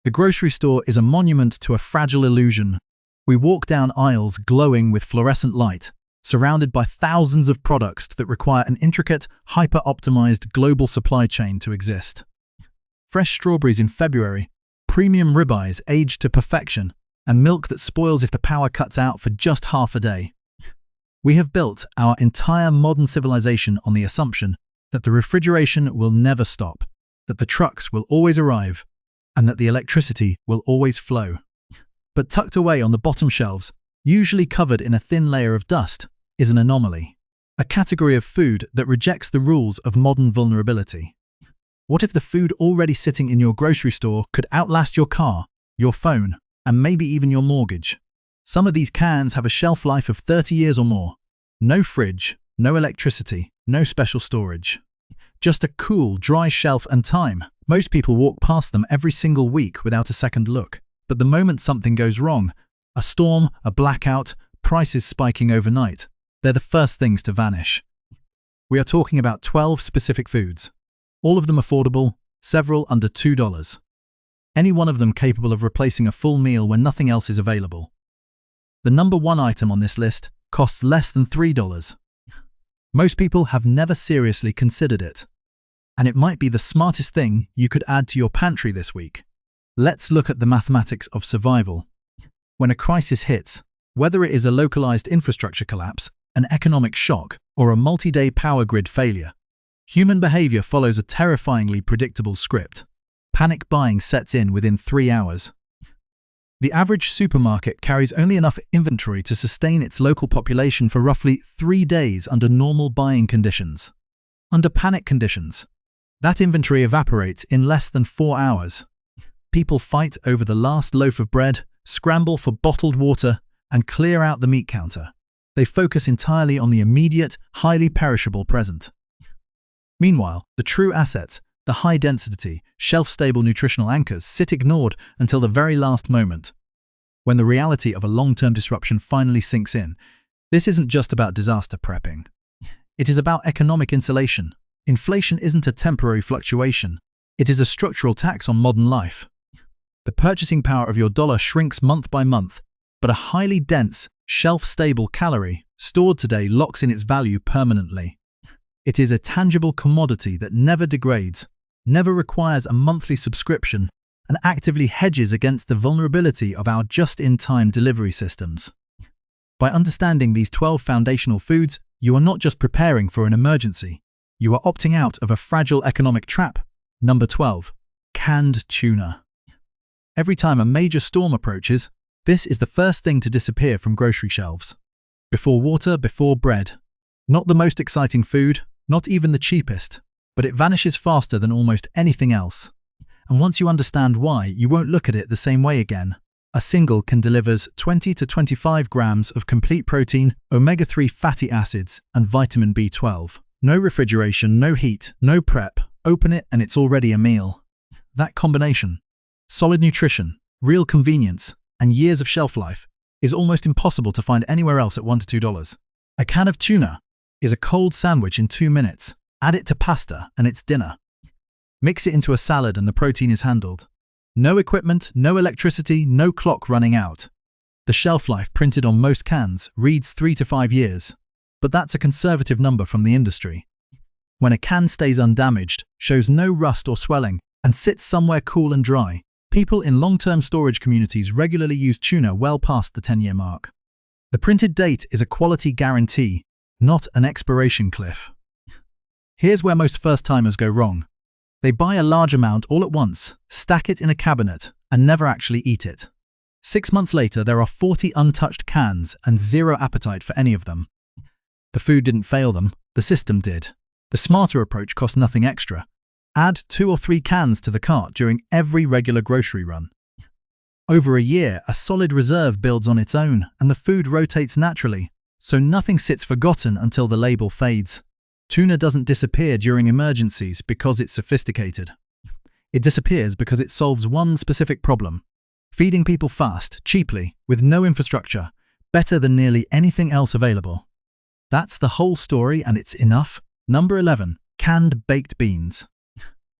The grocery store is a monument to a fragile illusion. We walk down aisles glowing with fluorescent light, surrounded by thousands of products that require an intricate, hyper-optimized global supply chain to exist. Fresh strawberries in February, premium ribeyes aged to perfection, and milk that spoils if the power cuts out for just half a day. We have built our entire modern civilization on the assumption that the refrigeration will never stop, that the trucks will always arrive, and that the electricity will always flow. But tucked away on the bottom shelves, usually covered in a thin layer of dust, is an anomaly, a category of food that rejects the rules of modern vulnerability. What if the food already sitting in your grocery store could outlast your car, your phone, and maybe even your mortgage? Some of these cans have a shelf life of 30 years or more. No fridge, no electricity, no special storage. Just a cool, dry shelf and time. Most people walk past them every single week without a second look. But the moment something goes wrong, a storm, a blackout, prices spiking overnight, they're the first things to vanish. We are talking about 12 specific foods. All of them affordable, several under $2. Any one of them capable of replacing a full meal when nothing else is available. The number one item on this list costs less than $3. Most people have never seriously considered it. And it might be the smartest thing you could add to your pantry this week. Let's look at the mathematics of survival. When a crisis hits, whether it is a localized infrastructure collapse, an economic shock, or a multi-day power grid failure, human behavior follows a terrifyingly predictable script. Panic buying sets in within 3 hours. The average supermarket carries only enough inventory to sustain its local population for roughly 3 days under normal buying conditions. Under panic conditions, that inventory evaporates in less than 4 hours. People fight over the last loaf of bread, scramble for bottled water, and clear out the meat counter. They focus entirely on the immediate, highly perishable present. Meanwhile, the true assets, the high-density, shelf-stable nutritional anchors, sit ignored until the very last moment. When the reality of a long-term disruption finally sinks in, this isn't just about disaster prepping. It is about economic insulation. Inflation isn't a temporary fluctuation. It is a structural tax on modern life. The purchasing power of your dollar shrinks month by month, but a highly dense, shelf-stable calorie stored today locks in its value permanently. It is a tangible commodity that never degrades, never requires a monthly subscription, and actively hedges against the vulnerability of our just-in-time delivery systems. By understanding these 12 foundational foods, you are not just preparing for an emergency, you are opting out of a fragile economic trap. Number 12. Canned tuna. Every time a major storm approaches, this is the first thing to disappear from grocery shelves. Before water, before bread. Not the most exciting food, not even the cheapest, but it vanishes faster than almost anything else. And once you understand why, you won't look at it the same way again. A single can delivers 20 to 25 grams of complete protein, omega-3 fatty acids, and vitamin B12. No refrigeration, no heat, no prep. Open it and it's already a meal. That combination, solid nutrition, real convenience, and years of shelf life, is almost impossible to find anywhere else at $1 to $2. A can of tuna is a cold sandwich in 2 minutes. Add it to pasta and it's dinner. Mix it into a salad and the protein is handled. No equipment, no electricity, no clock running out. The shelf life printed on most cans reads 3 to 5 years, but that's a conservative number from the industry. When a can stays undamaged, shows no rust or swelling, and sits somewhere cool and dry, people in long-term storage communities regularly use tuna well past the 10-year mark. The printed date is a quality guarantee, not an expiration cliff. Here's where most first-timers go wrong. They buy a large amount all at once, stack it in a cabinet, and never actually eat it. 6 months later, there are 40 untouched cans and zero appetite for any of them. The food didn't fail them, the system did. The smarter approach costs nothing extra. Add 2 or 3 cans to the cart during every regular grocery run. Over a year, a solid reserve builds on its own, and the food rotates naturally, so nothing sits forgotten until the label fades. Tuna doesn't disappear during emergencies because it's sophisticated. It disappears because it solves one specific problem: feeding people fast, cheaply, with no infrastructure, better than nearly anything else available. That's the whole story, and it's enough. Number 11. Canned baked beans.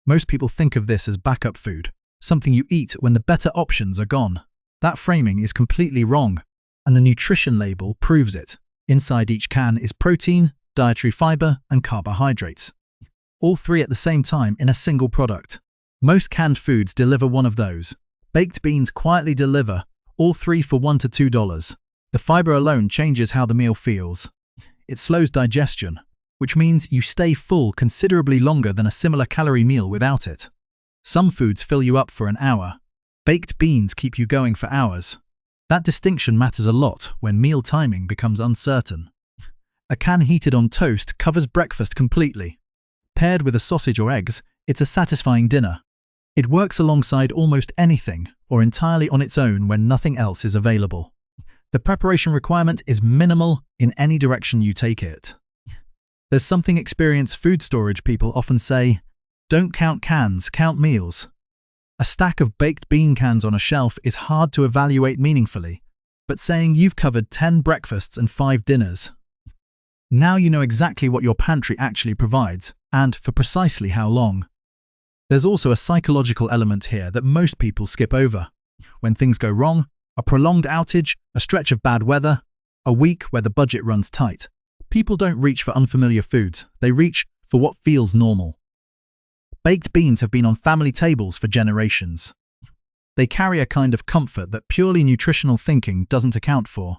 Most people think of this as backup food. something you eat when the better options are gone. That framing is completely wrong, and the nutrition label proves it. Inside each can is protein, dietary fiber, and carbohydrates. All three at the same time in a single product. Most canned foods deliver one of those. Baked beans quietly deliver all three for $1 to $2. The fiber alone changes how the meal feels. It slows digestion, which means you stay full considerably longer than a similar calorie meal without it. Some foods fill you up for an hour. Baked beans keep you going for hours. That distinction matters a lot when meal timing becomes uncertain. A can heated on toast covers breakfast completely. Paired with a sausage or eggs, it's a satisfying dinner. It works alongside almost anything or entirely on its own when nothing else is available. The preparation requirement is minimal in any direction you take it. There's something experienced food storage people often say, "Don't count cans, count meals." A stack of baked bean cans on a shelf is hard to evaluate meaningfully, but saying you've covered 10 breakfasts and 5 dinners. Now you know exactly what your pantry actually provides, and for precisely how long. There's also a psychological element here that most people skip over. When things go wrong, a prolonged outage, a stretch of bad weather, a week where the budget runs tight, people don't reach for unfamiliar foods, they reach for what feels normal. Baked beans have been on family tables for generations. They carry a kind of comfort that purely nutritional thinking doesn't account for.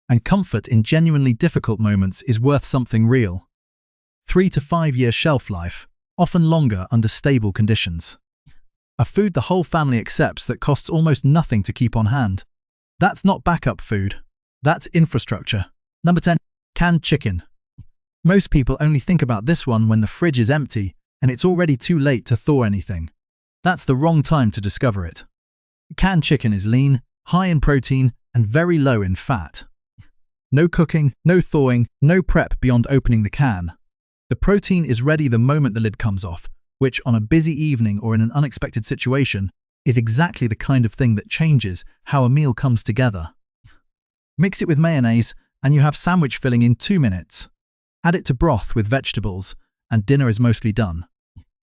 And comfort in genuinely difficult moments is worth something real. 3 to 5 year shelf life, often longer under stable conditions. A food the whole family accepts that costs almost nothing to keep on hand. That's not backup food. That's infrastructure. Number 10. Canned chicken. Most people only think about this one when the fridge is empty and it's already too late to thaw anything. That's the wrong time to discover it. Canned chicken is lean, high in protein, and very low in fat. No cooking, no thawing, no prep beyond opening the can. The protein is ready the moment the lid comes off, which on a busy evening or in an unexpected situation is exactly the kind of thing that changes how a meal comes together. Mix it with mayonnaise and you have sandwich filling in 2 minutes. Add it to broth with vegetables and dinner is mostly done.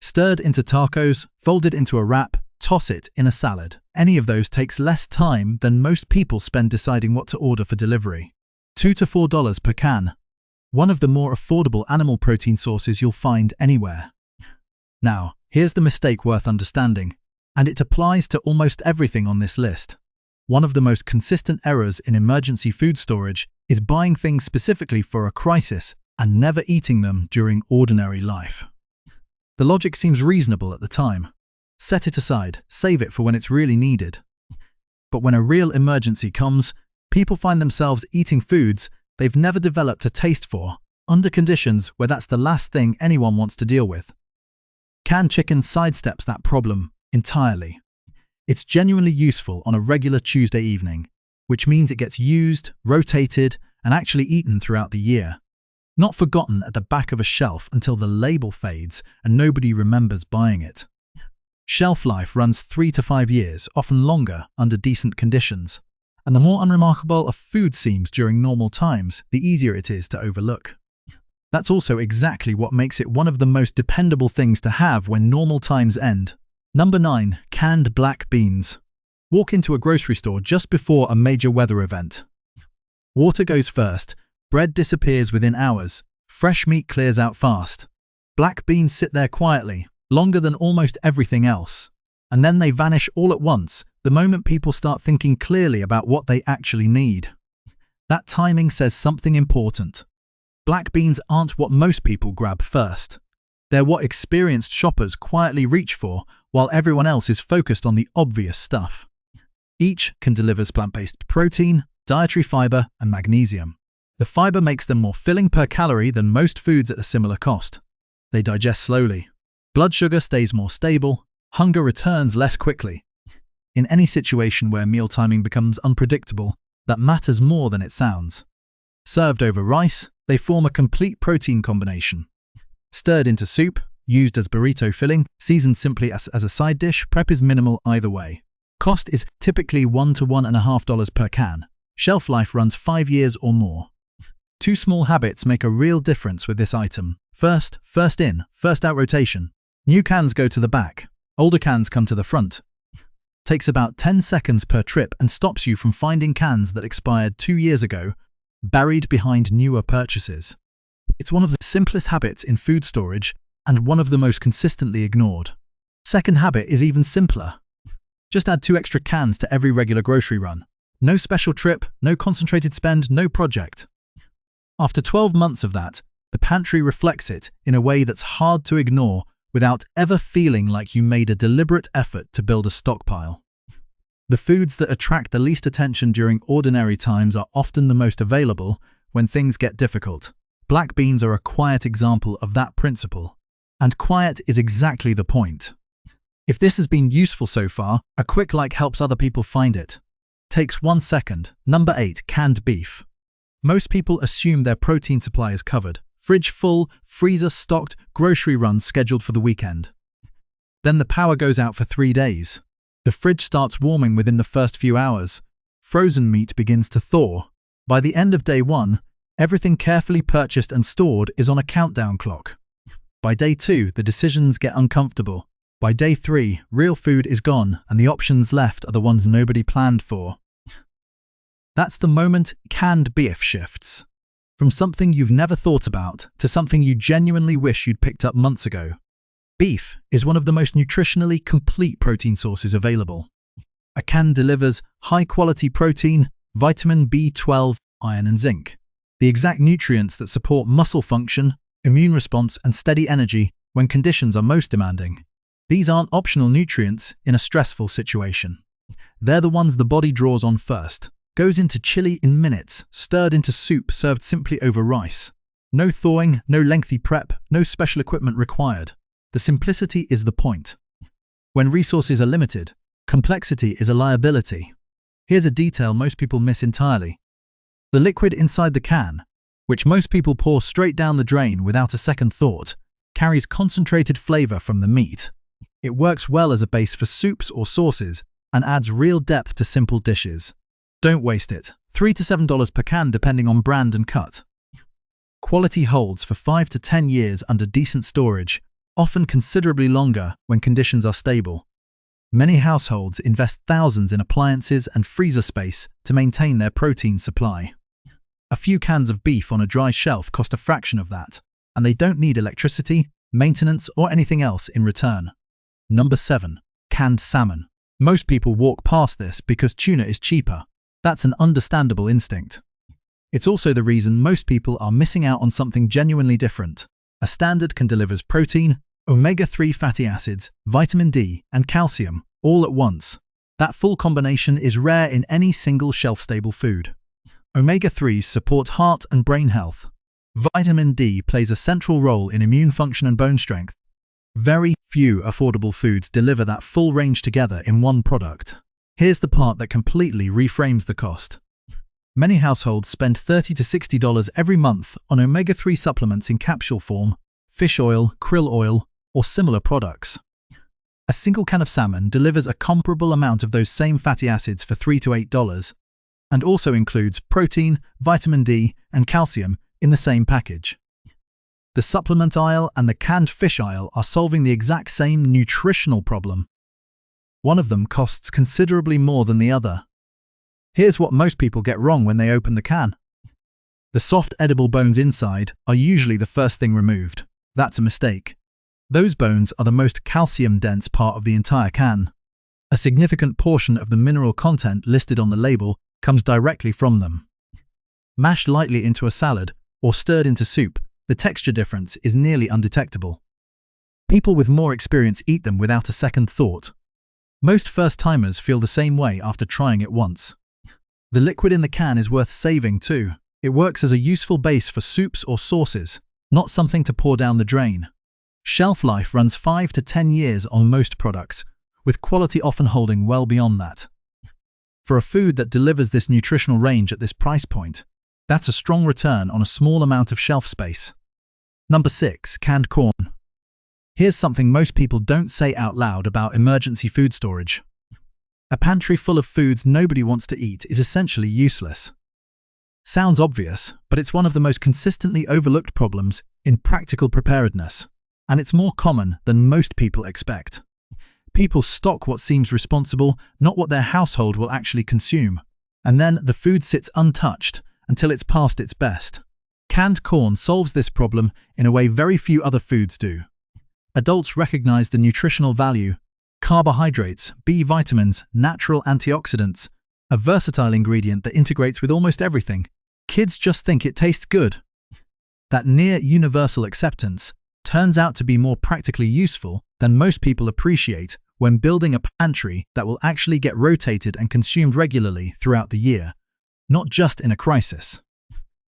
Stirred into tacos, folded into a wrap, toss it in a salad. Any of those takes less time than most people spend deciding what to order for delivery. $2 to $4 per can. One of the more affordable animal protein sources you'll find anywhere. Now, here's the mistake worth understanding, and it applies to almost everything on this list. One of the most consistent errors in emergency food storage is buying things specifically for a crisis and never eating them during ordinary life. The logic seems reasonable at the time. Set it aside, save it for when it's really needed. But when a real emergency comes, people find themselves eating foods they've never developed a taste for, under conditions where that's the last thing anyone wants to deal with. Canned chicken sidesteps that problem entirely. It's genuinely useful on a regular Tuesday evening, which means it gets used, rotated, and actually eaten throughout the year. Not forgotten at the back of a shelf until the label fades and nobody remembers buying it. Shelf life runs 3 to 5 years, often longer, under decent conditions. And the more unremarkable a food seems during normal times, the easier it is to overlook. That's also exactly what makes it one of the most dependable things to have when normal times end. Number 9. Canned black beans. Walk into a grocery store just before a major weather event. Water goes first, bread disappears within hours, fresh meat clears out fast. Black beans sit there quietly, longer than almost everything else. And then they vanish all at once, the moment people start thinking clearly about what they actually need. That timing says something important. Black beans aren't what most people grab first. They're what experienced shoppers quietly reach for while everyone else is focused on the obvious stuff. Each can deliver plant-based protein, dietary fiber, and magnesium. The fiber makes them more filling per calorie than most foods at a similar cost. They digest slowly. Blood sugar stays more stable. Hunger returns less quickly. In any situation where meal timing becomes unpredictable, that matters more than it sounds. Served over rice, they form a complete protein combination. Stirred into soup, used as burrito filling, seasoned simply as a side dish, prep is minimal either way. Cost is typically $1 to $1.50 per can. Shelf life runs 5 years or more. 2 small habits make a real difference with this item. First in, first out rotation. New cans go to the back. Older cans come to the front. Takes about 10 seconds per trip and stops you from finding cans that expired 2 years ago, buried behind newer purchases. It's one of the simplest habits in food storage and one of the most consistently ignored. Second habit is even simpler. Just add 2 extra cans to every regular grocery run. No special trip, no concentrated spend, no project. After 12 months of that, the pantry reflects it in a way that's hard to ignore without ever feeling like you made a deliberate effort to build a stockpile. The foods that attract the least attention during ordinary times are often the most available when things get difficult. Black beans are a quiet example of that principle. And quiet is exactly the point. If this has been useful so far, a quick like helps other people find it. Takes 1 second. Number 8. Canned beef. Most people assume their protein supply is covered. Fridge full, freezer stocked, grocery runs scheduled for the weekend. Then the power goes out for 3 days. The fridge starts warming within the first few hours. Frozen meat begins to thaw. By the end of day 1, everything carefully purchased and stored is on a countdown clock. By day 2, the decisions get uncomfortable. By day 3, real food is gone and the options left are the ones nobody planned for. That's the moment canned beef shifts. From something you've never thought about to something you genuinely wish you'd picked up months ago. Beef is one of the most nutritionally complete protein sources available. A can delivers high-quality protein, vitamin B12, iron and zinc, the exact nutrients that support muscle function, immune response and steady energy when conditions are most demanding. These aren't optional nutrients in a stressful situation. They're the ones the body draws on first. Goes into chili in minutes, stirred into soup served simply over rice. No thawing, no lengthy prep, no special equipment required. The simplicity is the point. When resources are limited, complexity is a liability. Here's a detail most people miss entirely. The liquid inside the can, which most people pour straight down the drain without a second thought, carries concentrated flavor from the meat. It works well as a base for soups or sauces and adds real depth to simple dishes. Don't waste it. $3 to $7 per can depending on brand and cut. Quality holds for 5 to 10 years under decent storage, often considerably longer when conditions are stable. Many households invest thousands in appliances and freezer space to maintain their protein supply. A few cans of beef on a dry shelf cost a fraction of that, and they don't need electricity, maintenance, or anything else in return. Number 7. Canned salmon. Most people walk past this because tuna is cheaper. That's an understandable instinct. It's also the reason most people are missing out on something genuinely different. A standard can deliver protein, omega-3 fatty acids, vitamin D, and calcium, all at once. That full combination is rare in any single shelf-stable food. Omega-3s support heart and brain health. Vitamin D plays a central role in immune function and bone strength. Very few affordable foods deliver that full range together in one product. Here's the part that completely reframes the cost. Many households spend $30 to $60 every month on omega-3 supplements in capsule form, fish oil, krill oil, or similar products. A single can of salmon delivers a comparable amount of those same fatty acids for $3 to $8, and also includes protein, vitamin D, and calcium in the same package. The supplement aisle and the canned fish aisle are solving the exact same nutritional problem. One of them costs considerably more than the other. Here's what most people get wrong when they open the can. The soft edible bones inside are usually the first thing removed. That's a mistake. Those bones are the most calcium-dense part of the entire can. A significant portion of the mineral content listed on the label comes directly from them. Mashed lightly into a salad or stirred into soup, the texture difference is nearly undetectable. People with more experience eat them without a second thought. Most first-timers feel the same way after trying it once. The liquid in the can is worth saving too. It works as a useful base for soups or sauces, not something to pour down the drain. Shelf life runs 5 to 10 years on most products, with quality often holding well beyond that. For a food that delivers this nutritional range at this price point, that's a strong return on a small amount of shelf space. Number 6. Canned corn. Here's something most people don't say out loud about emergency food storage. A pantry full of foods nobody wants to eat is essentially useless. Sounds obvious, but it's one of the most consistently overlooked problems in practical preparedness, and it's more common than most people expect. People stock what seems responsible, not what their household will actually consume. And then the food sits untouched until it's past its best. Canned corn solves this problem in a way very few other foods do. Adults recognize the nutritional value: carbohydrates, B vitamins, natural antioxidants, a versatile ingredient that integrates with almost everything. Kids just think it tastes good. That near universal acceptance turns out to be more practically useful than most people appreciate when building a pantry that will actually get rotated and consumed regularly throughout the year, not just in a crisis.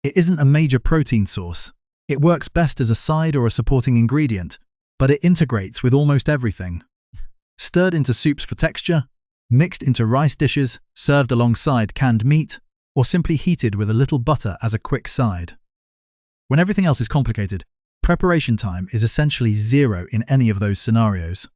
It isn't a major protein source. It works best as a side or a supporting ingredient, but it integrates with almost everything. Stirred into soups for texture, mixed into rice dishes, served alongside canned meat, or simply heated with a little butter as a quick side. When everything else is complicated, preparation time is essentially zero in any of those scenarios.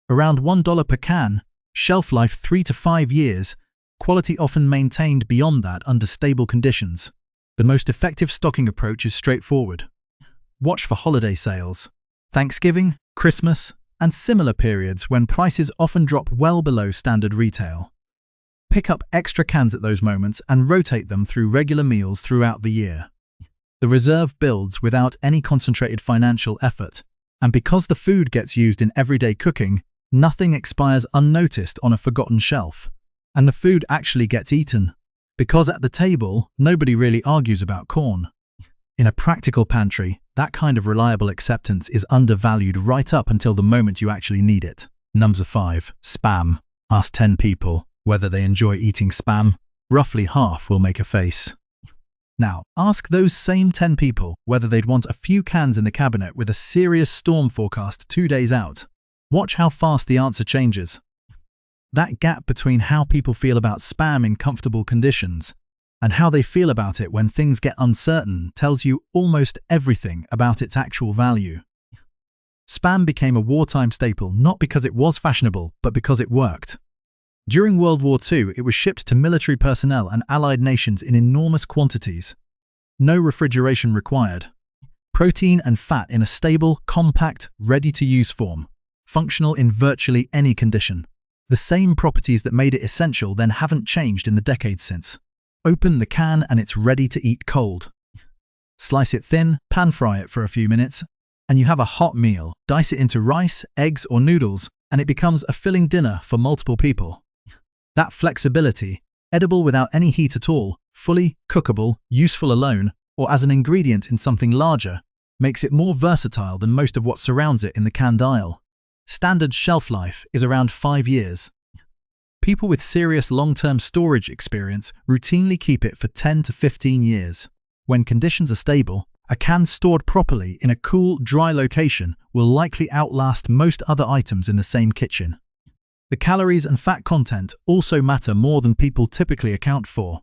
Around $1 per can, shelf life 3 to 5 years, quality often maintained beyond that under stable conditions. The most effective stocking approach is straightforward. Watch for holiday sales, Thanksgiving, Christmas, and similar periods when prices often drop well below standard retail. Pick up extra cans at those moments and rotate them through regular meals throughout the year. The reserve builds without any concentrated financial effort, and because the food gets used in everyday cooking, nothing expires unnoticed on a forgotten shelf, and the food actually gets eaten. Because at the table, nobody really argues about corn. In a practical pantry, that kind of reliable acceptance is undervalued right up until the moment you actually need it. Number 5. Spam. Ask 10 people whether they enjoy eating spam. Roughly half will make a face. Now, ask those same 10 people whether they'd want a few cans in the cabinet with a serious storm forecast 2 days out. Watch how fast the answer changes. That gap between how people feel about spam in comfortable conditions and how they feel about it when things get uncertain tells you almost everything about its actual value. Spam became a wartime staple not because it was fashionable, but because it worked. During World War II, it was shipped to military personnel and allied nations in enormous quantities. No refrigeration required. Protein and fat in a stable, compact, ready-to-use form. Functional in virtually any condition. The same properties that made it essential then haven't changed in the decades since. Open the can and it's ready to eat cold. Slice it thin, pan-fry it for a few minutes, and you have a hot meal. Dice it into rice, eggs, or noodles, and it becomes a filling dinner for multiple people. That flexibility, edible without any heat at all, fully cookable, useful alone, or as an ingredient in something larger, makes it more versatile than most of what surrounds it in the canned aisle. Standard shelf life is around 5 years. People with serious long-term storage experience routinely keep it for 10 to 15 years. When conditions are stable, a can stored properly in a cool, dry location will likely outlast most other items in the same kitchen. The calories and fat content also matter more than people typically account for.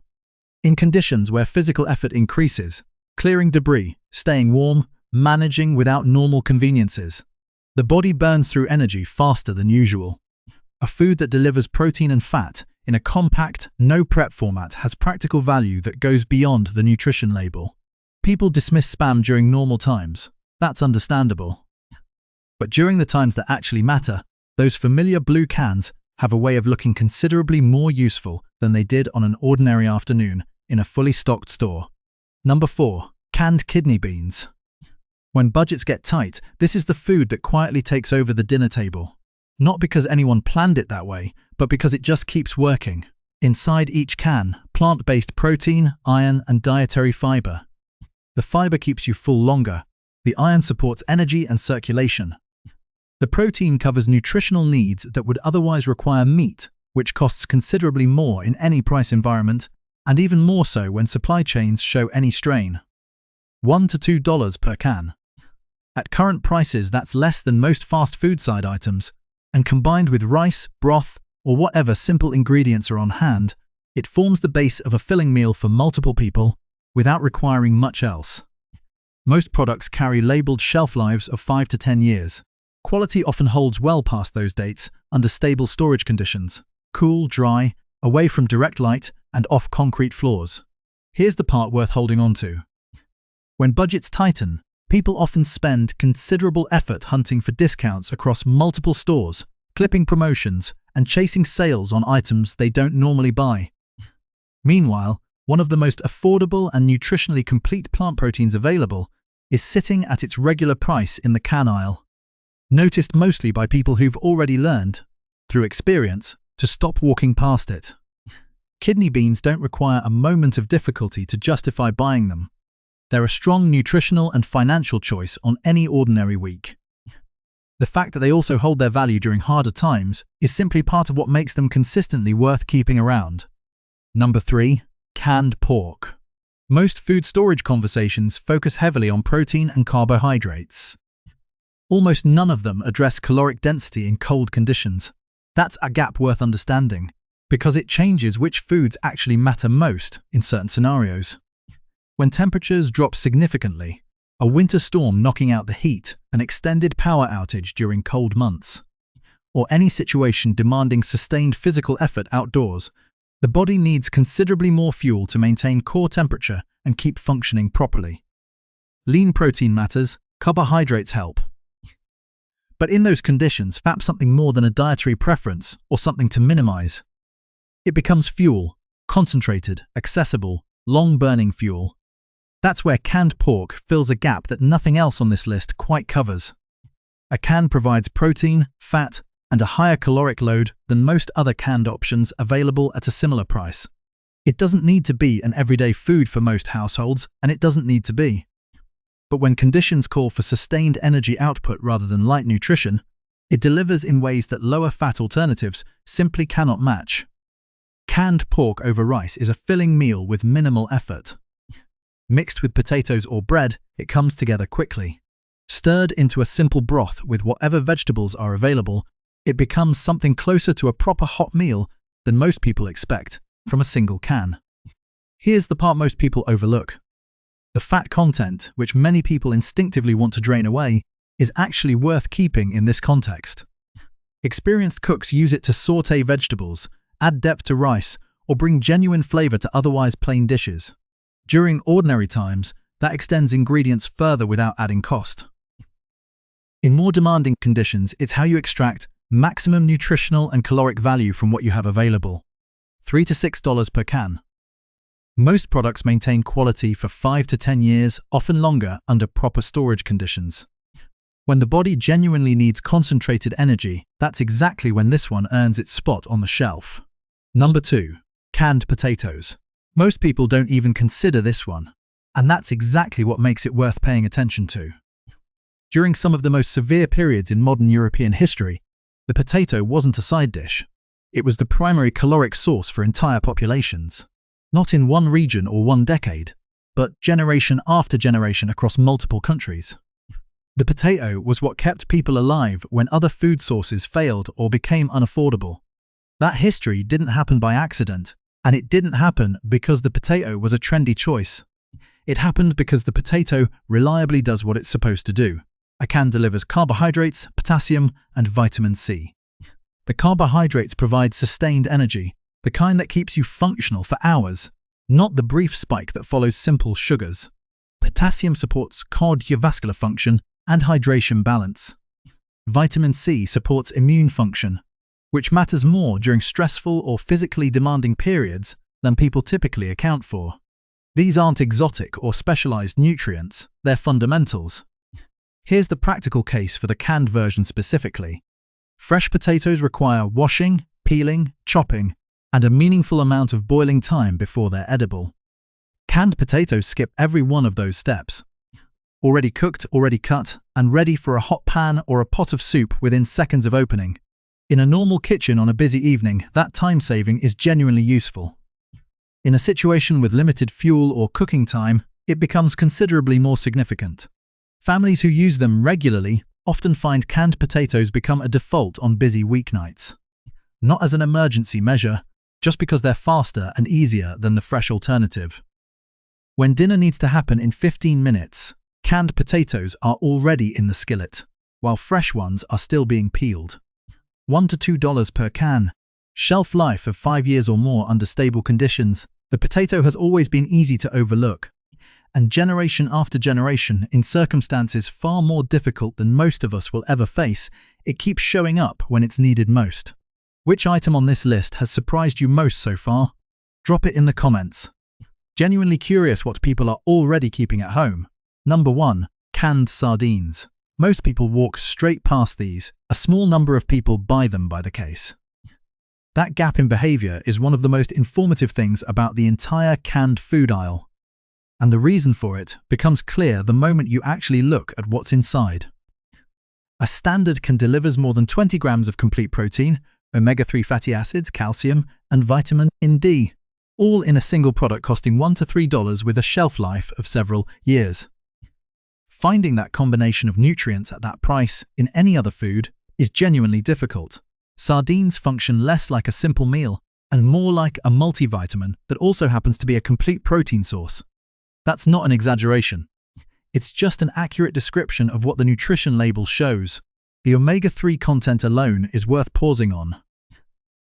In conditions where physical effort increases, clearing debris, staying warm, managing without normal conveniences, the body burns through energy faster than usual. A food that delivers protein and fat in a compact, no-prep format has practical value that goes beyond the nutrition label. People dismiss spam during normal times. That's understandable. But during the times that actually matter, those familiar blue cans have a way of looking considerably more useful than they did on an ordinary afternoon in a fully stocked store. Number 4. Canned kidney beans. When budgets get tight, this is the food that quietly takes over the dinner table. Not because anyone planned it that way, but because it just keeps working. Inside each can, plant-based protein, iron, and dietary fiber. The fiber keeps you full longer. The iron supports energy and circulation. The protein covers nutritional needs that would otherwise require meat, which costs considerably more in any price environment, and even more so when supply chains show any strain. $1 to $2 per can. At current prices, that's less than most fast food side items, and combined with rice, broth, or whatever simple ingredients are on hand, it forms the base of a filling meal for multiple people without requiring much else. Most products carry labeled shelf lives of 5 to 10 years. Quality often holds well past those dates under stable storage conditions, cool, dry, away from direct light, and off concrete floors. Here's the part worth holding on to. When budgets tighten, people often spend considerable effort hunting for discounts across multiple stores clipping promotions, and chasing sales on items they don't normally buy. Meanwhile, one of the most affordable and nutritionally complete plant proteins available is sitting at its regular price in the can aisle. Noticed mostly by people who've already learned, through experience, to stop walking past it. Kidney beans don't require a moment of difficulty to justify buying them. They're a strong nutritional and financial choice on any ordinary week. The fact that they also hold their value during harder times is simply part of what makes them consistently worth keeping around. Number 3. Canned pork. Most food storage conversations focus heavily on protein and carbohydrates. Almost none of them address caloric density in cold conditions. That's a gap worth understanding, because it changes which foods actually matter most in certain scenarios. When temperatures drop significantly, a winter storm knocking out the heat, an extended power outage during cold months, or any situation demanding sustained physical effort outdoors, the body needs considerably more fuel to maintain core temperature and keep functioning properly. Lean protein matters, carbohydrates help. But in those conditions, perhaps something more than a dietary preference or something to minimize. It becomes fuel, concentrated, accessible, long-burning fuel. That's where canned pork fills a gap that nothing else on this list quite covers. A can provides protein, fat, and a higher caloric load than most other canned options available at a similar price. It doesn't need to be an everyday food for most households, and it doesn't need to be. But when conditions call for sustained energy output rather than light nutrition, it delivers in ways that lower-fat alternatives simply cannot match. Canned pork over rice is a filling meal with minimal effort. Mixed with potatoes or bread, it comes together quickly. Stirred into a simple broth with whatever vegetables are available, it becomes something closer to a proper hot meal than most people expect from a single can. Here's the part most people overlook. The fat content, which many people instinctively want to drain away, is actually worth keeping in this context. Experienced cooks use it to sauté vegetables, add depth to rice, or bring genuine flavor to otherwise plain dishes. During ordinary times, that extends ingredients further without adding cost. In more demanding conditions, it's how you extract maximum nutritional and caloric value from what you have available. $3 to $6 per can. Most products maintain quality for 5 to 10 years, often longer, under proper storage conditions. When the body genuinely needs concentrated energy, that's exactly when this one earns its spot on the shelf. Number 2. Canned potatoes. Most people don't even consider this one, and that's exactly what makes it worth paying attention to. During some of the most severe periods in modern European history, the potato wasn't a side dish. It was the primary caloric source for entire populations. Not in one region or one decade, but generation after generation across multiple countries. The potato was what kept people alive when other food sources failed or became unaffordable. That history didn't happen by accident, and it didn't happen because the potato was a trendy choice. It happened because the potato reliably does what it's supposed to do. A can delivers carbohydrates, potassium, and vitamin C. The carbohydrates provide sustained energy, the kind that keeps you functional for hours, not the brief spike that follows simple sugars. Potassium supports cardiovascular function and hydration balance. Vitamin C supports immune function, which matters more during stressful or physically demanding periods than people typically account for. These aren't exotic or specialized nutrients, they're fundamentals. Here's the practical case for the canned version specifically. Fresh potatoes require washing, peeling, chopping, and a meaningful amount of boiling time before they're edible. Canned potatoes skip every one of those steps. Already cooked, already cut, and ready for a hot pan or a pot of soup within seconds of opening. In a normal kitchen on a busy evening, that time saving is genuinely useful. In a situation with limited fuel or cooking time, it becomes considerably more significant. Families who use them regularly often find canned potatoes become a default on busy weeknights. Not as an emergency measure, just because they're faster and easier than the fresh alternative. When dinner needs to happen in 15 minutes, canned potatoes are already in the skillet, while fresh ones are still being peeled. $1 to $2 per can. Shelf life of 5 years or more under stable conditions. The potato has always been easy to overlook, and generation after generation, in circumstances far more difficult than most of us will ever face, it keeps showing up when it's needed most. Which item on this list has surprised you most so far? Drop it in the comments. Genuinely curious what people are already keeping at home. Number 1. Canned sardines. Most people walk straight past these. A small number of people buy them by the case. That gap in behavior is one of the most informative things about the entire canned food aisle. And the reason for it becomes clear the moment you actually look at what's inside. A standard can delivers more than 20 grams of complete protein, omega-3 fatty acids, calcium, and vitamin D, all in a single product costing $1 to $3 with a shelf life of several years. Finding that combination of nutrients at that price in any other food is genuinely difficult. Sardines function less like a simple meal and more like a multivitamin that also happens to be a complete protein source. That's not an exaggeration. It's just an accurate description of what the nutrition label shows. The omega-3 content alone is worth pausing on.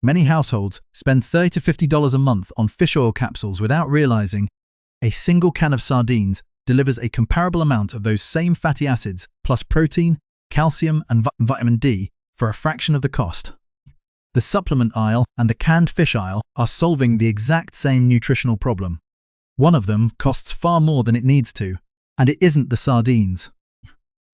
Many households spend $30 to $50 a month on fish oil capsules without realizing a single can of sardines delivers a comparable amount of those same fatty acids plus protein, calcium, and vitamin D for a fraction of the cost. The supplement aisle and the canned fish aisle are solving the exact same nutritional problem. One of them costs far more than it needs to, and it isn't the sardines.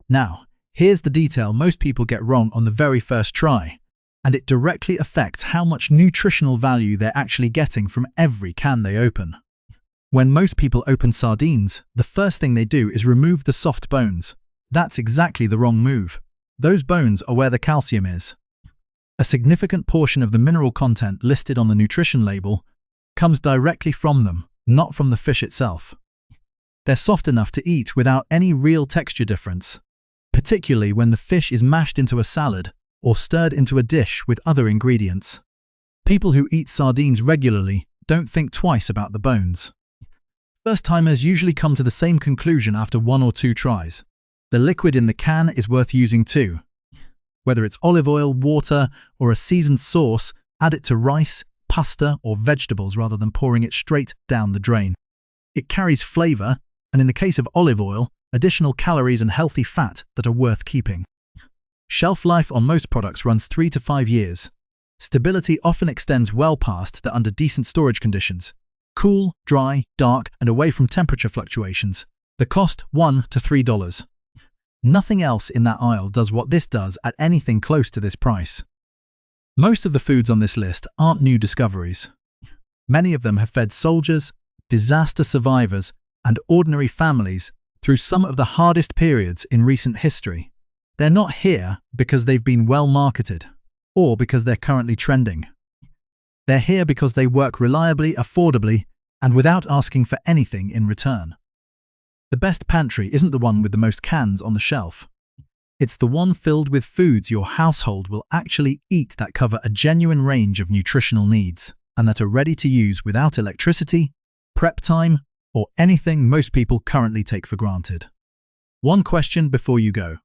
Now, here's the detail most people get wrong on the very first try, and it directly affects how much nutritional value they're actually getting from every can they open. When most people open sardines, the first thing they do is remove the soft bones. That's exactly the wrong move. Those bones are where the calcium is. A significant portion of the mineral content listed on the nutrition label comes directly from them, not from the fish itself. They're soft enough to eat without any real texture difference, particularly when the fish is mashed into a salad or stirred into a dish with other ingredients. People who eat sardines regularly don't think twice about the bones. First-timers usually come to the same conclusion after 1 or 2 tries. The liquid in the can is worth using too. Whether it's olive oil, water, or a seasoned sauce, add it to rice, pasta, or vegetables rather than pouring it straight down the drain. It carries flavor, and in the case of olive oil, additional calories and healthy fat that are worth keeping. Shelf life on most products runs 3 to 5 years. Stability often extends well past that under decent storage conditions. Cool, dry, dark, and away from temperature fluctuations. The cost $1 to $3. Nothing else in that aisle does what this does at anything close to this price. Most of the foods on this list aren't new discoveries. Many of them have fed soldiers, disaster survivors, and ordinary families through some of the hardest periods in recent history. They're not here because they've been well marketed, or because they're currently trending. They're here because they work reliably, affordably, and without asking for anything in return. The best pantry isn't the one with the most cans on the shelf. It's the one filled with foods your household will actually eat that cover a genuine range of nutritional needs and that are ready to use without electricity, prep time, or anything most people currently take for granted. One question before you go.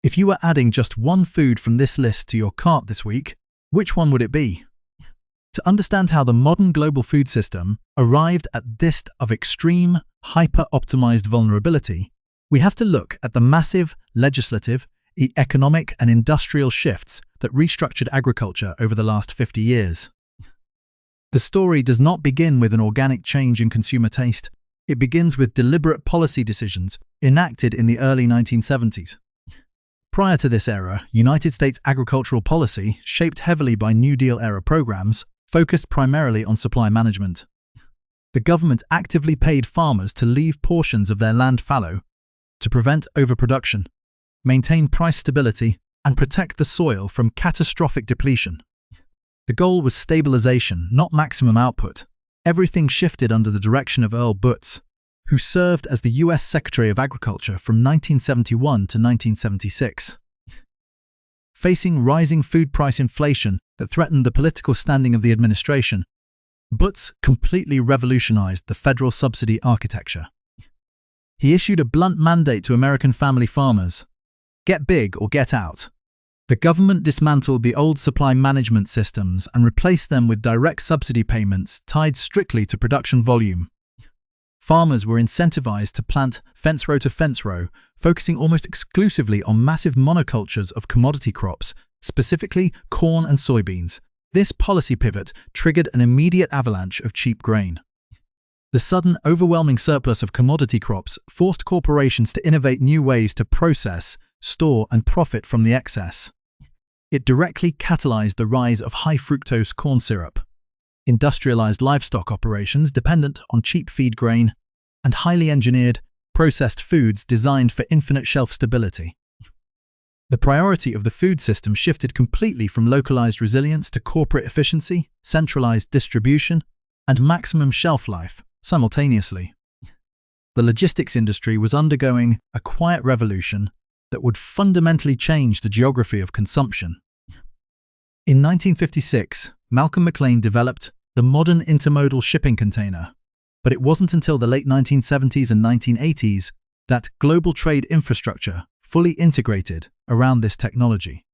If you were adding just one food from this list to your cart this week, which one would it be? To understand how the modern global food system arrived at this of extreme, hyper-optimized vulnerability, we have to look at the massive legislative, economic, and industrial shifts that restructured agriculture over the last 50 years. The story does not begin with an organic change in consumer taste. It begins with deliberate policy decisions enacted in the early 1970s. Prior to this era, United States agricultural policy, shaped heavily by New Deal-era programs, focused primarily on supply management. The government actively paid farmers to leave portions of their land fallow to prevent overproduction, maintain price stability, and protect the soil from catastrophic depletion. The goal was stabilization, not maximum output. Everything shifted under the direction of Earl Butz, who served as the U.S. Secretary of Agriculture from 1971 to 1976. Facing rising food price inflation that threatened the political standing of the administration, Butz completely revolutionized the federal subsidy architecture. He issued a blunt mandate to American family farmers: get big or get out. The government dismantled the old supply management systems and replaced them with direct subsidy payments tied strictly to production volume. Farmers were incentivized to plant fence row to fence row, focusing almost exclusively on massive monocultures of commodity crops, specifically corn and soybeans. This policy pivot triggered an immediate avalanche of cheap grain. The sudden, overwhelming surplus of commodity crops forced corporations to innovate new ways to process, store, and profit from the excess. It directly catalyzed the rise of high-fructose corn syrup, industrialized livestock operations dependent on cheap feed grain, and highly engineered, processed foods designed for infinite shelf stability. The priority of the food system shifted completely from localized resilience to corporate efficiency, centralized distribution, and maximum shelf life simultaneously. The logistics industry was undergoing a quiet revolution that would fundamentally change the geography of consumption. In 1956, Malcolm McLean developed the modern intermodal shipping container, but it wasn't until the late 1970s and 1980s that global trade infrastructure fully integrated around this technology.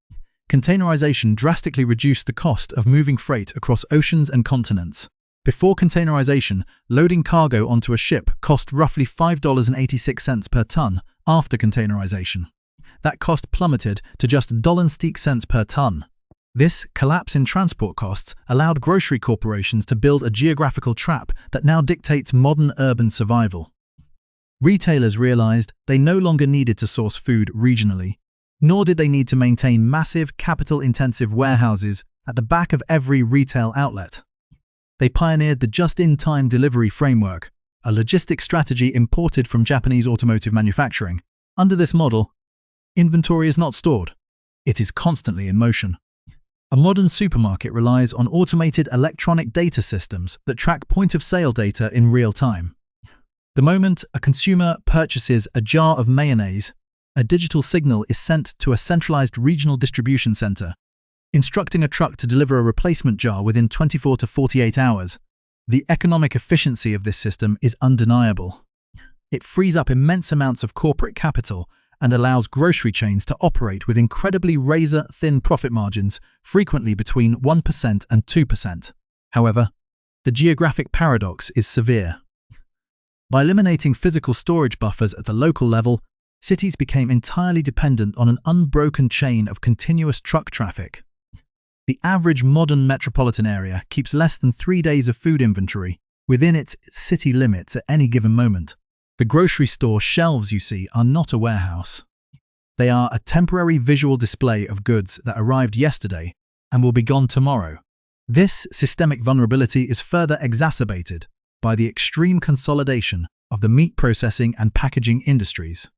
Containerization drastically reduced the cost of moving freight across oceans and continents. Before containerization, loading cargo onto a ship cost roughly $5.86 per ton. After containerization, that cost plummeted to just $1.06 per ton. This collapse in transport costs allowed grocery corporations to build a geographical trap that now dictates modern urban survival. Retailers realized they no longer needed to source food regionally, nor did they need to maintain massive, capital-intensive warehouses at the back of every retail outlet. They pioneered the just-in-time delivery framework, a logistics strategy imported from Japanese automotive manufacturing. Under this model, inventory is not stored. It is constantly in motion. A modern supermarket relies on automated electronic data systems that track point-of-sale data in real time. The moment a consumer purchases a jar of mayonnaise, a digital signal is sent to a centralized regional distribution center, instructing a truck to deliver a replacement jar within 24 to 48 hours. The economic efficiency of this system is undeniable. It frees up immense amounts of corporate capital and allows grocery chains to operate with incredibly razor-thin profit margins, frequently between 1% and 2%. However, the geographic paradox is severe. By eliminating physical storage buffers at the local level, cities became entirely dependent on an unbroken chain of continuous truck traffic. The average modern metropolitan area keeps less than 3 days of food inventory within its city limits at any given moment. The grocery store shelves you see are not a warehouse. They are a temporary visual display of goods that arrived yesterday and will be gone tomorrow. This systemic vulnerability is further exacerbated by the extreme consolidation of the meat processing and packaging industries.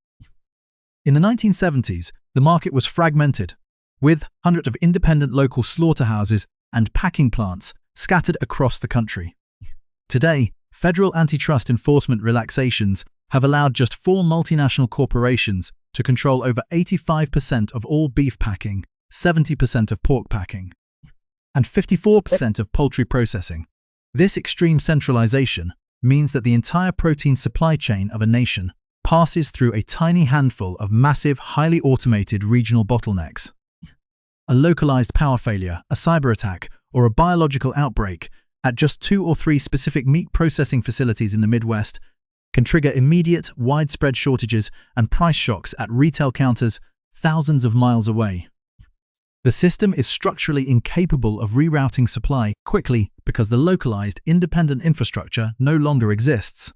In the 1970s, the market was fragmented, with hundreds of independent local slaughterhouses and packing plants scattered across the country. Today, federal antitrust enforcement relaxations have allowed just 4 multinational corporations to control over 85% of all beef packing, 70% of pork packing, and 54% of poultry processing. This extreme centralization means that the entire protein supply chain of a nation passes through a tiny handful of massive, highly automated regional bottlenecks. A localized power failure, a cyber attack, or a biological outbreak at just 2 or 3 specific meat processing facilities in the Midwest can trigger immediate, widespread shortages and price shocks at retail counters thousands of miles away. The system is structurally incapable of rerouting supply quickly because the localized, independent infrastructure no longer exists.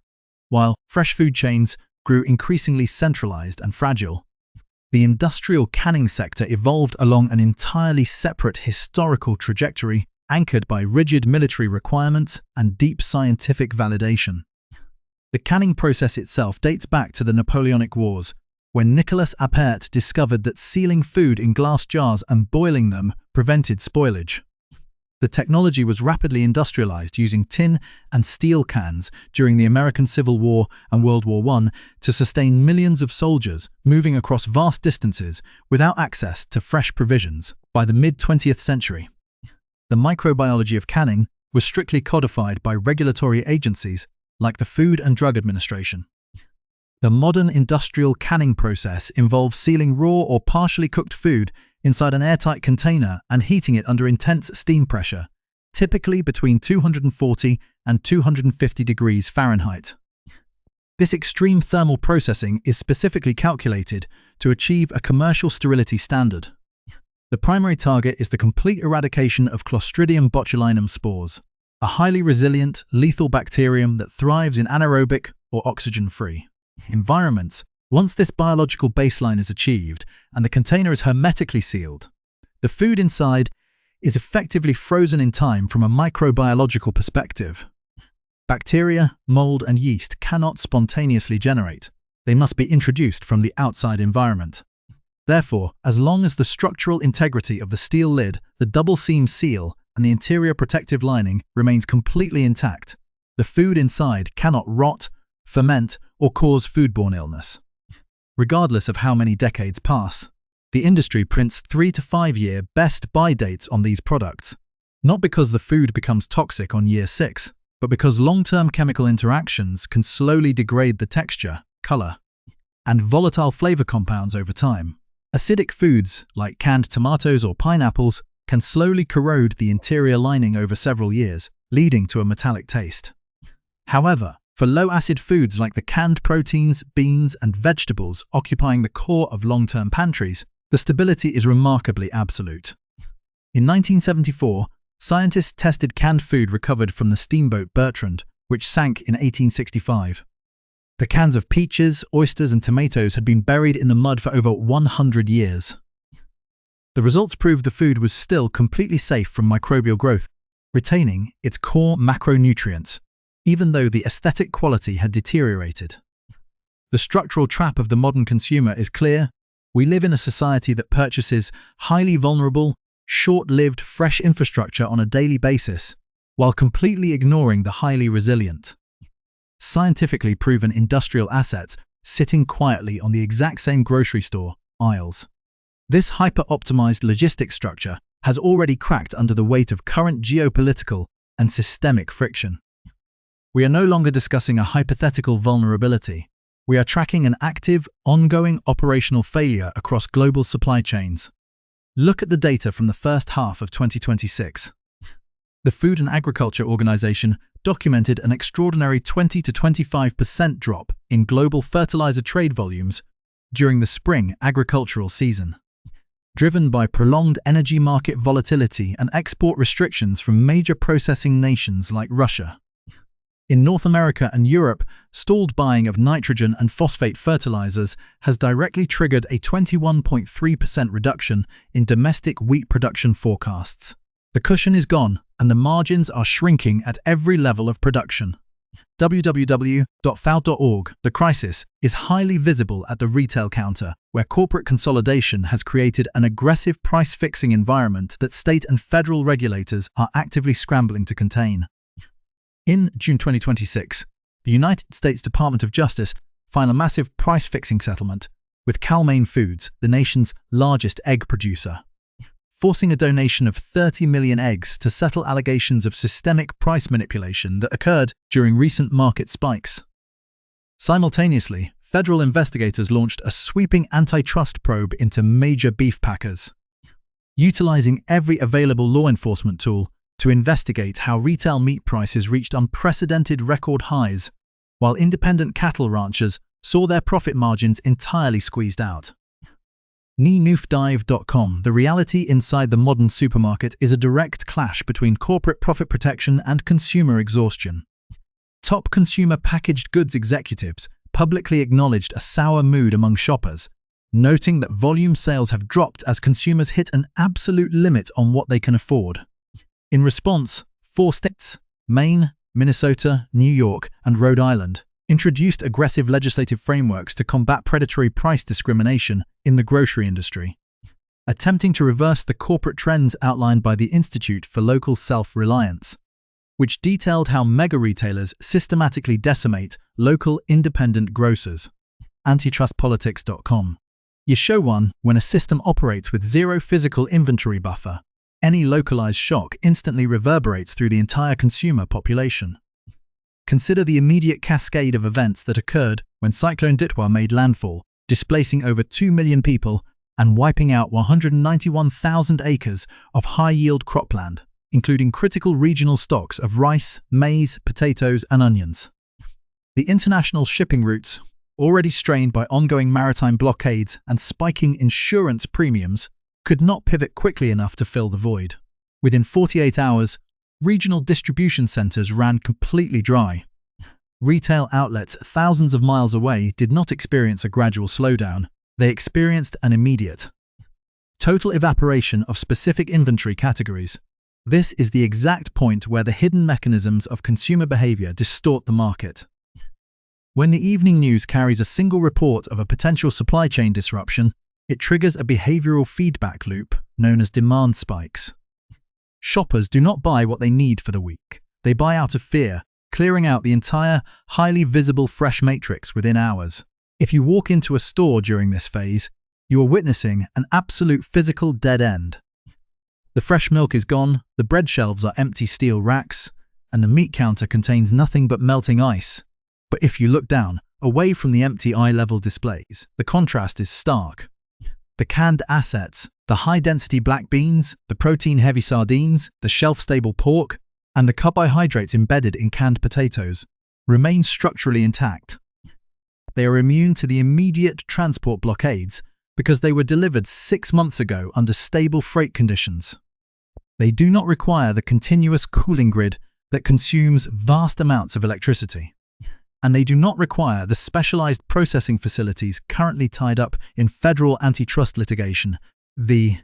While fresh food chains grew increasingly centralized and fragile, the industrial canning sector evolved along an entirely separate historical trajectory anchored by rigid military requirements and deep scientific validation. The canning process itself dates back to the Napoleonic Wars, when Nicolas Appert discovered that sealing food in glass jars and boiling them prevented spoilage. The technology was rapidly industrialized using tin and steel cans during the American Civil War and World War I to sustain millions of soldiers moving across vast distances without access to fresh provisions. By the mid-20th century, the microbiology of canning was strictly codified by regulatory agencies like the Food and Drug Administration. The modern industrial canning process involves sealing raw or partially cooked food inside an airtight container and heating it under intense steam pressure, typically between 240 and 250 degrees Fahrenheit. This extreme thermal processing is specifically calculated to achieve a commercial sterility standard. The primary target is the complete eradication of Clostridium botulinum spores, a highly resilient, lethal bacterium that thrives in anaerobic or oxygen-free environments. Once this biological baseline is achieved and the container is hermetically sealed, the food inside is effectively frozen in time from a microbiological perspective. Bacteria, mold, and yeast cannot spontaneously generate. They must be introduced from the outside environment. Therefore, as long as the structural integrity of the steel lid, the double-seam seal, and the interior protective lining remains completely intact, the food inside cannot rot, ferment, or cause foodborne illness. Regardless of how many decades pass, the industry prints 3 to 5 year best buy dates on these products, not because the food becomes toxic on year 6, but because long-term chemical interactions can slowly degrade the texture, color, and volatile flavor compounds over time. Acidic foods, like canned tomatoes or pineapples, can slowly corrode the interior lining over several years, leading to a metallic taste. However, for low-acid foods like the canned proteins, beans, and vegetables occupying the core of long-term pantries, the stability is remarkably absolute. In 1974, scientists tested canned food recovered from the steamboat Bertrand, which sank in 1865. The cans of peaches, oysters, and tomatoes had been buried in the mud for over 100 years. The results proved the food was still completely safe from microbial growth, retaining its core macronutrients, even though the aesthetic quality had deteriorated. The structural trap of the modern consumer is clear. We live in a society that purchases highly vulnerable, short-lived, fresh infrastructure on a daily basis, while completely ignoring the highly resilient, scientifically proven industrial assets sitting quietly on the exact same grocery store aisles. This hyper-optimized logistics structure has already cracked under the weight of current geopolitical and systemic friction. We are no longer discussing a hypothetical vulnerability. We are tracking an active, ongoing operational failure across global supply chains. Look at the data from the first half of 2026. The Food and Agriculture Organization documented an extraordinary 20 to 25% drop in global fertilizer trade volumes during the spring agricultural season, driven by prolonged energy market volatility and export restrictions from major processing nations like Russia. In North America and Europe, stalled buying of nitrogen and phosphate fertilizers has directly triggered a 21.3% reduction in domestic wheat production forecasts. The cushion is gone, and the margins are shrinking at every level of production. www.food.org. The crisis is highly visible at the retail counter, where corporate consolidation has created an aggressive price-fixing environment that state and federal regulators are actively scrambling to contain. In June 2026, the United States Department of Justice filed a massive price-fixing settlement with Cal-Maine Foods, the nation's largest egg producer, forcing a donation of 30 million eggs to settle allegations of systemic price manipulation that occurred during recent market spikes. Simultaneously, federal investigators launched a sweeping antitrust probe into major beef packers, utilizing every available law enforcement tool to investigate how retail meat prices reached unprecedented record highs, while independent cattle ranchers saw their profit margins entirely squeezed out. NeNoofDive.com. The reality inside the modern supermarket is a direct clash between corporate profit protection and consumer exhaustion. Top consumer packaged goods executives publicly acknowledged a sour mood among shoppers, noting that volume sales have dropped as consumers hit an absolute limit on what they can afford. In response, 4 states, Maine, Minnesota, New York, and Rhode Island, introduced aggressive legislative frameworks to combat predatory price discrimination in the grocery industry, attempting to reverse the corporate trends outlined by the Institute for Local Self-Reliance, which detailed how mega-retailers systematically decimate local independent grocers. Antitrustpolitics.com. You show one when a system operates with zero physical inventory buffer. Any localized shock instantly reverberates through the entire consumer population. Consider the immediate cascade of events that occurred when Cyclone Ditwa made landfall, displacing over 2 million people and wiping out 191,000 acres of high-yield cropland, including critical regional stocks of rice, maize, potatoes, and onions. The international shipping routes, already strained by ongoing maritime blockades and spiking insurance premiums, could not pivot quickly enough to fill the void. Within 48 hours, regional distribution centers ran completely dry. Retail outlets thousands of miles away did not experience a gradual slowdown. They experienced an immediate, total evaporation of specific inventory categories. This is the exact point where the hidden mechanisms of consumer behavior distort the market. When the evening news carries a single report of a potential supply chain disruption, it triggers a behavioral feedback loop known as demand spikes. Shoppers do not buy what they need for the week. They buy out of fear, clearing out the entire, highly visible fresh matrix within hours. If you walk into a store during this phase, you are witnessing an absolute physical dead end. The fresh milk is gone, the bread shelves are empty steel racks, and the meat counter contains nothing but melting ice. But if you look down, away from the empty eye-level displays, the contrast is stark. The canned assets, the high-density black beans, the protein-heavy sardines, the shelf-stable pork, and the carbohydrates embedded in canned potatoes, remain structurally intact. They are immune to the immediate transport blockades because they were delivered 6 months ago under stable freight conditions. They do not require the continuous cooling grid that consumes vast amounts of electricity. And they do not require the specialized processing facilities currently tied up in federal antitrust litigation. The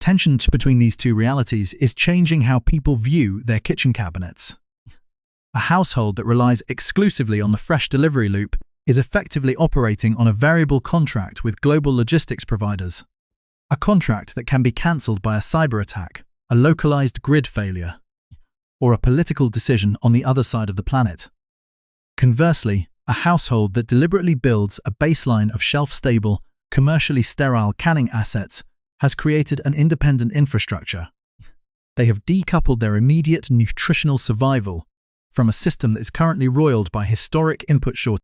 tension between these two realities is changing how people view their kitchen cabinets. A household that relies exclusively on the fresh delivery loop is effectively operating on a variable contract with global logistics providers. A contract that can be cancelled by a cyber attack, a localized grid failure, or a political decision on the other side of the planet. Conversely, a household that deliberately builds a baseline of shelf-stable, commercially sterile canning assets has created an independent infrastructure. They have decoupled their immediate nutritional survival from a system that is currently roiled by historic input shortages.